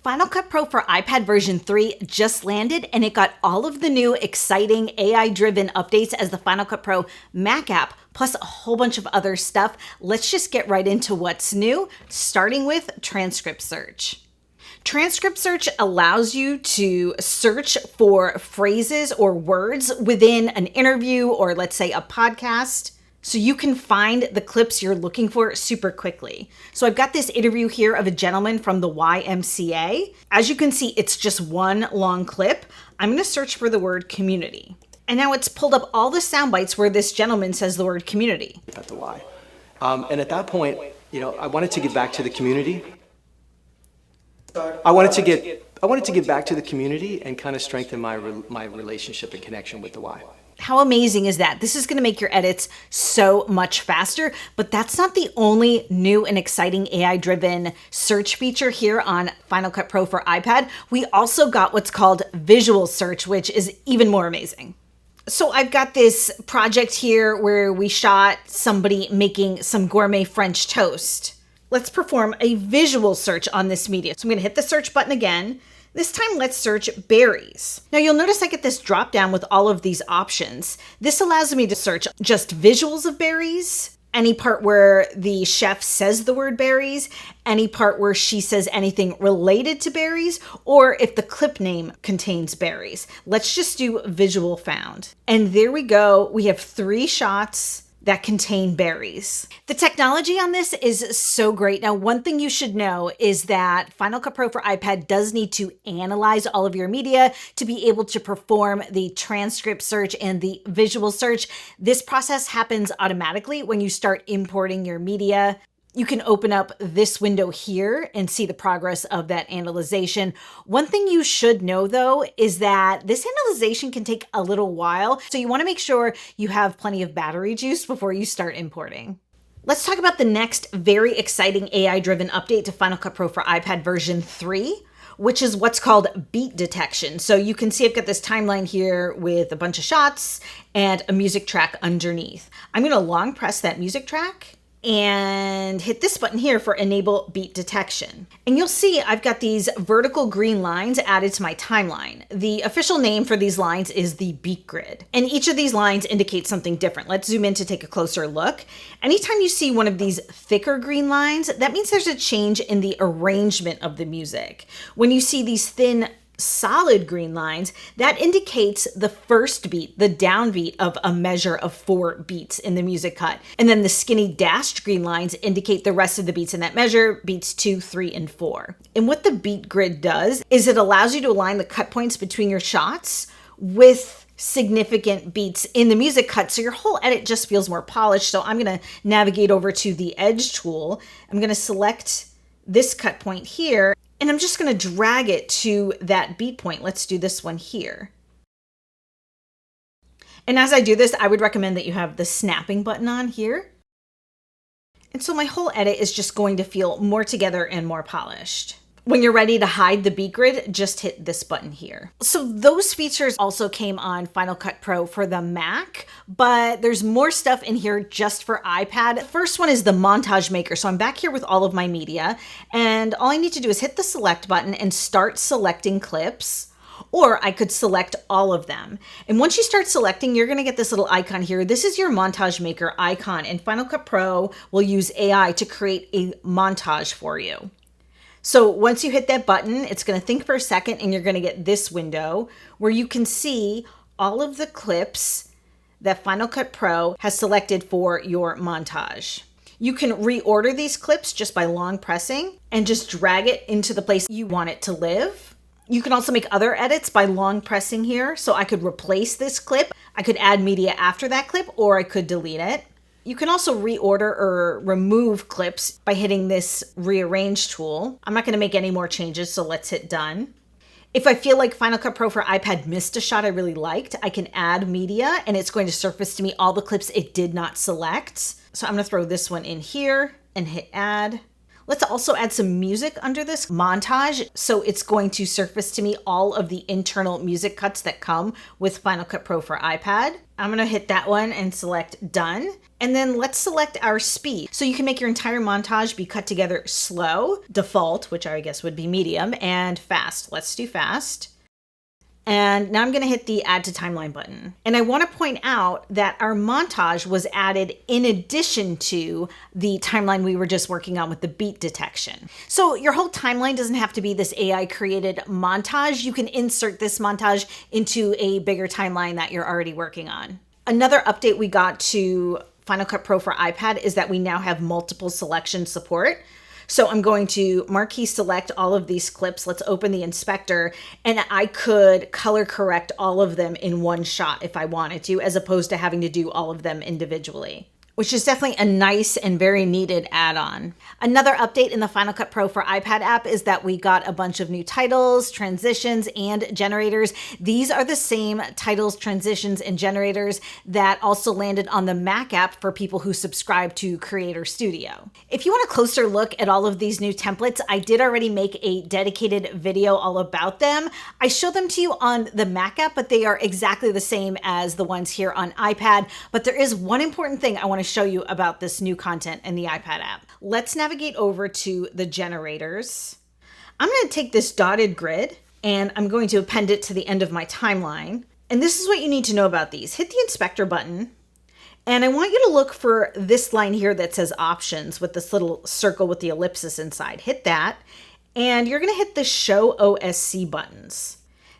Final Cut Pro for iPad version 3 just landed, and it got all of the new exciting AI-driven updates as the Final Cut Pro Mac app, plus a whole bunch of other stuff. Let's just get right into what's new, starting with Transcript Search. Transcript Search allows you to search for phrases or words within an interview or, let's say, a podcast, so you can find the clips you're looking for super quickly. So I've got this interview here of a gentleman from the YMCA. As you can see, it's just one long clip. I'm going to search for the word community. And now it's pulled up all the sound bites where this gentleman says the word community. At the Y. And at that point, I wanted to get back to the community. I wanted to get back to the community and kind of strengthen my relationship and connection with the Y. How amazing is that? This is going to make your edits so much faster, but that's not the only new and exciting AI-driven search feature here on Final Cut Pro for iPad. We also got what's called visual search, which is even more amazing. So I've got this project here where we shot somebody making some gourmet French toast. Let's perform a visual search on this media. So I'm going to hit the search button again. This time, let's search berries. Now you'll notice I get this drop down with all of these options. This allows me to search just visuals of berries, any part where the chef says the word berries, any part where she says anything related to berries, or if the clip name contains berries. Let's just do visual found. And there we go. We have 3 shots that contain berries. The technology on this is so great. Now, one thing you should know is that Final Cut Pro for iPad does need to analyze all of your media to be able to perform the transcript search and the visual search. This process happens automatically when you start importing your media. You can open up this window here and see the progress of that analyzation. One thing you should know, though, is that this analyzation can take a little while, so you want to make sure you have plenty of battery juice before you start importing. Let's talk about the next very exciting AI-driven update to Final Cut Pro for iPad version 3, which is what's called beat detection. So you can see I've got this timeline here with a bunch of shots and a music track underneath. I'm going to long press that music track and hit this button here for enable beat detection. And you'll see I've got these vertical green lines added to my timeline. The official name for these lines is the beat grid. And each of these lines indicates something different. Let's zoom in to take a closer look. Anytime you see one of these thicker green lines, that means there's a change in the arrangement of the music. When you see these thin solid green lines, that indicates the first beat, the downbeat of a measure of 4 beats in the music cut. And then the skinny dashed green lines indicate the rest of the beats in that measure, beats 2, 3, and 4. And what the beat grid does is it allows you to align the cut points between your shots with significant beats in the music cut, so your whole edit just feels more polished. So I'm going to navigate over to the edge tool. I'm going to select this cut point here, and I'm just going to drag it to that beat point. Let's do this one here. And as I do this, I would recommend that you have the snapping button on here. And so my whole edit is just going to feel more together and more polished. When you're ready to hide the beat grid, just hit this button here. So those features also came on Final Cut Pro for the Mac, but there's more stuff in here just for iPad. The first one is the Montage Maker. So I'm back here with all of my media, and all I need to do is hit the select button and start selecting clips, or I could select all of them. And once you start selecting, you're gonna get this little icon here. This is your Montage Maker icon, and Final Cut Pro will use AI to create a montage for you. So once you hit that button, it's going to think for a second, and you're going to get this window where you can see all of the clips that Final Cut Pro has selected for your montage. You can reorder these clips just by long pressing and just drag it into the place you want it to live. You can also make other edits by long pressing here. So I could replace this clip, I could add media after that clip, or I could delete it. You can also reorder or remove clips by hitting this rearrange tool. I'm not going to make any more changes, so let's hit done. If I feel like Final Cut Pro for iPad missed a shot I really liked, I can add media, and it's going to surface to me all the clips it did not select. So I'm going to throw this one in here and hit add. Let's also add some music under this montage. So it's going to surface to me all of the internal music cuts that come with Final Cut Pro for iPad. I'm gonna hit that one and select done. And then let's select our speed. So you can make your entire montage be cut together slow, default, which I guess would be medium, and fast. Let's do fast. And now I'm gonna hit the add to timeline button. And I wanna point out that our montage was added in addition to the timeline we were just working on with the beat detection. So your whole timeline doesn't have to be this AI created montage. You can insert this montage into a bigger timeline that you're already working on. Another update we got to Final Cut Pro for iPad is that we now have multiple selection support. So I'm going to marquee select all of these clips. Let's open the inspector, and I could color correct all of them in one shot if I wanted to, as opposed to having to do all of them individually, which is definitely a nice and very needed add-on. Another update in the Final Cut Pro for iPad app is that we got a bunch of new titles, transitions, and generators. These are the same titles, transitions, and generators that also landed on the Mac app for people who subscribe to Creator Studio. If you want a closer look at all of these new templates, I did already make a dedicated video all about them. I showed them to you on the Mac app, but they are exactly the same as the ones here on iPad. But there is one important thing I want to show you about this new content in the iPad app. Let's navigate over to the generators. I'm going to take this dotted grid and I'm going to append it to the end of my timeline. And this is what you need to know about these. Hit the inspector button. And I want you to look for this line here that says options with this little circle with the ellipsis inside. Hit that. And you're going to hit the show OSC buttons.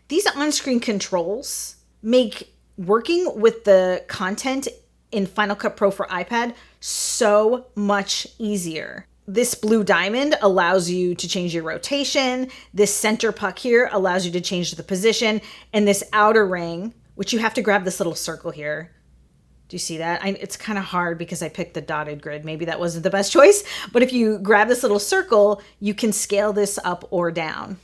These on-screen controls make working with the content in Final Cut Pro for iPad so much easier. This blue diamond allows you to change your rotation. This center puck here allows you to change the position. And this outer ring, which you have to grab this little circle here. Do you see that? It's kind of hard because I picked the dotted grid. Maybe that wasn't the best choice. But if you grab this little circle, you can scale this up or down.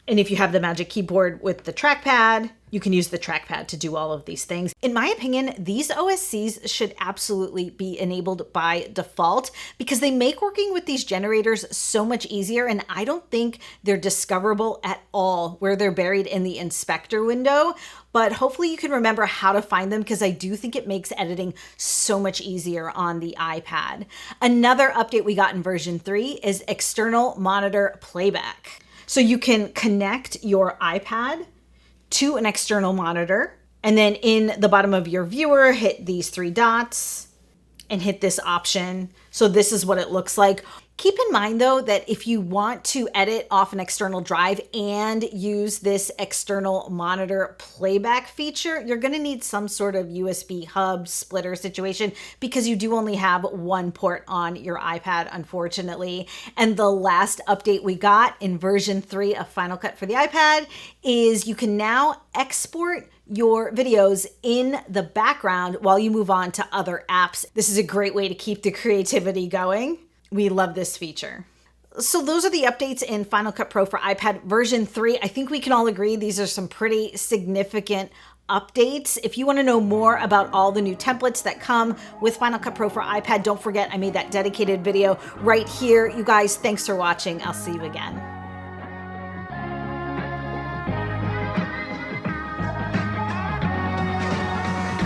And if you have the Magic Keyboard with the trackpad, you can use the trackpad to do all of these things. In my opinion, these OSCs should absolutely be enabled by default because they make working with these generators so much easier, and I don't think they're discoverable at all where they're buried in the inspector window. But hopefully you can remember how to find them because I do think it makes editing so much easier on the iPad. Another update we got in version 3 is external monitor playback. So you can connect your iPad to an external monitor, and then in the bottom of your viewer, hit these 3 dots and hit this option. So this is what it looks like. Keep in mind though, that if you want to edit off an external drive and use this external monitor playback feature, you're gonna need some sort of USB hub splitter situation because you do only have one port on your iPad, unfortunately. And the last update we got in version 3 of Final Cut for the iPad is you can now export your videos in the background while you move on to other apps. This is a great way to keep the creativity going. We love this feature. So those are the updates in Final Cut Pro for iPad version 3. I think we can all agree these are some pretty significant updates. If you want to know more about all the new templates that come with Final Cut Pro for iPad, don't forget I made that dedicated video right here. You guys, thanks for watching. I'll see you again.